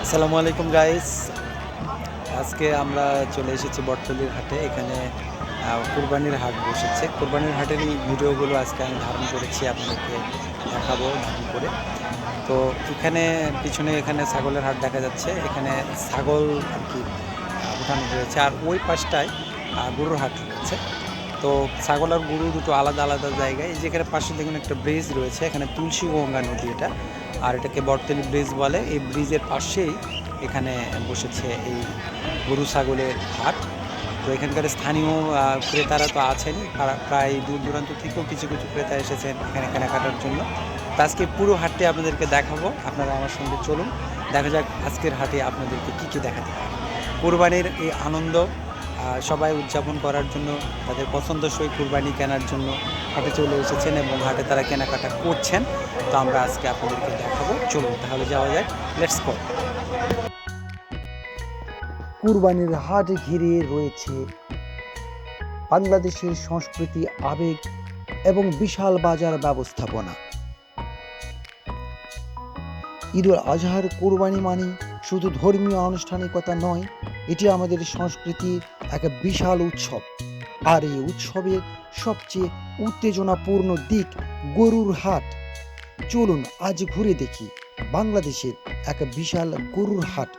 আসসালামু আলাইকুম গাইস। আজকে আমরা চলে এসেছি বটতলীর হাটে। এখানে কুরবানির হাট বসেছে। কুরবানির হাটেরই ভিডিওগুলো আজকে আমি ধারণ করেছি, আপনাদেরকে দেখাবো ধারণ করে। তো এখানে পিছনে এখানে ছাগলের হাট দেখা যাচ্ছে। এখানে ছাগল আর কি উঠানো হয়েছে, আর ওই পাশটায় গরুর হাট রয়েছে। তো ছাগল আর গরু দুটো আলাদা আলাদা জায়গায়। যেখানে পাশে দেখুন একটা ব্রিজ রয়েছে, এখানে তুলসী গঙ্গা নদী এটা, আর এটাকে বটতলী ব্রিজ বলে। এই ব্রিজের পাশেই এখানে বসেছে এই গরু ছাগলের হাট। তো এখানকার স্থানীয় ক্রেতারা তো আছেনই, প্রায় দূর দূরান্ত থেকেও কিছু কিছু ক্রেতা এসেছেন এখানে কেনাকাটার জন্য। তো আজকে পুরো হাটটি আপনাদেরকে দেখাবো, আপনারা আমার সঙ্গে চলুন, দেখা যাক আজকের হাটে আপনাদেরকে কী কী দেখাতে পারে। কুরবানির এই আনন্দ সবাই উদযাপন করার জন্য, তাদের পছন্দসই কুরবানি কেনার জন্য হাটে চলে এসেছেন এবং হাটে তারা কেনাকাটা করছেন। তো আমরা আজকে আপনাদেরকে দেখাবো, চলুন তাহলে যাওয়া যায়, লেটস গো। কুরবানির হাট ঘিরে রয়েছে বাংলাদেশের সংস্কৃতি, আবেগ এবং বিশাল বাজার ব্যবস্থাপনা। ঈদুল আজহার কুরবানি মানে শুধু ধর্মীয় আনুষ্ঠানিকতা নয়, এটি আমাদের সংস্কৃতির এক বিশাল উৎসব। আর এই উৎসবের সবচেয়ে উত্তেজনাপূর্ণ দিক গরুর হাট। চলুন আজ ঘুরে দেখি বাংলাদেশের এক বিশাল গরুর হাট,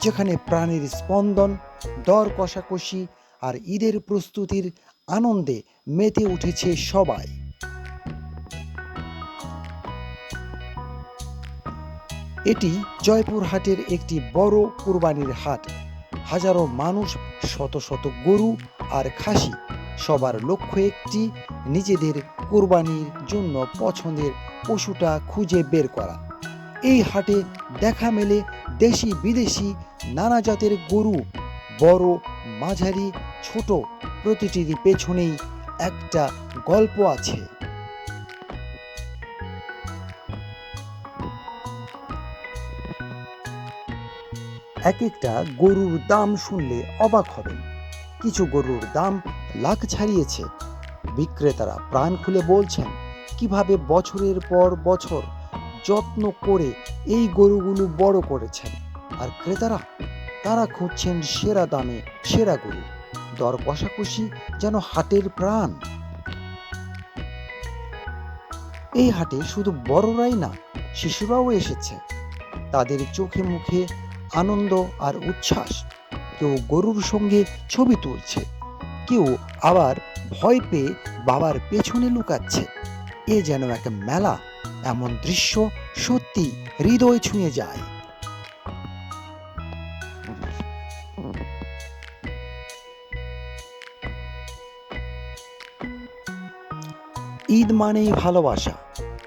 যেখানে প্রাণের স্পন্দন, দর কষাকষি আর ঈদের প্রস্তুতির আনন্দে মেতে উঠেছে সবাই। এটি জয়পুরহাটের একটি বড় কুরবানির হাট। হাজারো মানুষ, শত শত গরু আর খাসি, সবার লক্ষ্য একটি, নিজেদের কুরবানির জন্য পছন্দের পশুটা খুঁজে বের করা। এই হাটে দেখা মেলে দেশি বিদেশি নানা জাতের গরু, বড়, মাঝারি, ছোট, প্রতিটির পেছনেই একটা গল্প আছে। এক একটা গরুর দাম শুনলে অবাক হবেন। কিছু গরুর দাম লাখ ছাড়িয়েছে। বিক্রেতারা প্রাণ খুলে বলছেন কিভাবে বছরের পর বছর যত্ন করে এই গরুগুলো বড় করেছেন। আর ক্রেতারা, তারা খুঁজছেন সেরা দামে সেরা গরু। দর কষাকষি যেন হাটের প্রাণ। এই হাটে শুধু বড়রাই না, শিশুরাও এসেছে। তাদের চোখে মুখে আনন্দ আর উচ্ছ্বাস। কেউ গরুর সঙ্গে ছবি তুলছে, কেউ আবার ভয় পেয়ে বাবার পেছনে লুকাচ্ছে। এ যেন এক মেলা, এমন দৃশ্য সত্যি হৃদয় ছুঁয়ে যায়। ঈদ মানেই ভালোবাসা,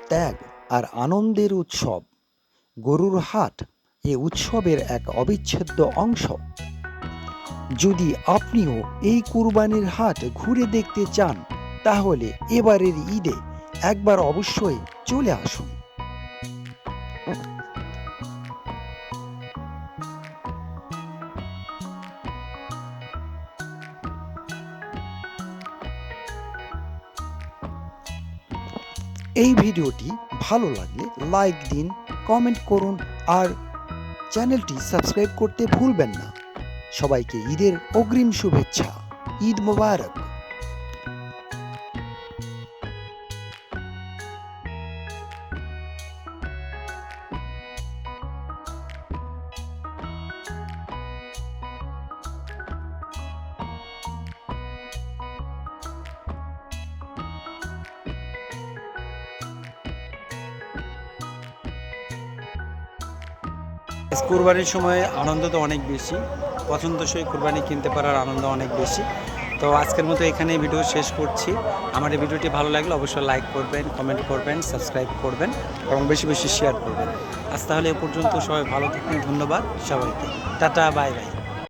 ত্যাগ আর আনন্দের উৎসব। গরুর হাট এ উৎসবের এক অবিচ্ছেদ্য অংশ। যদি আপনিও এই কুরবানির হাট ঘুরে দেখতে চান, তাহলে এবারের ঈদে একবার অবশ্যই চলে আসুন। এই ভিডিওটি ভালো লাগলে লাইক দিন, কমেন্ট করুন আর চ্যানেলটি সাবস্ক্রাইব করতে ভুলবেন না। সবাইকে ঈদের অগ্রিম শুভেচ্ছা। ঈদ মোবারক। কুরবানির সময় আনন্দ তো অনেক বেশি, পছন্দসই কুরবানি কিনতে পারার আনন্দ অনেক বেশি। তো আজকের মতো এখানেই ভিডিও শেষ করছি। আমার এই ভিডিওটি ভালো লাগলে অবশ্যই লাইক করবেন, কমেন্ট করবেন, সাবস্ক্রাইব করবেন এবং বেশি বেশি শেয়ার করবেন। আজ তাহলে এ পর্যন্ত, সবাই ভালো থাকুন। ধন্যবাদ সবাইকে। Tata, bye bye.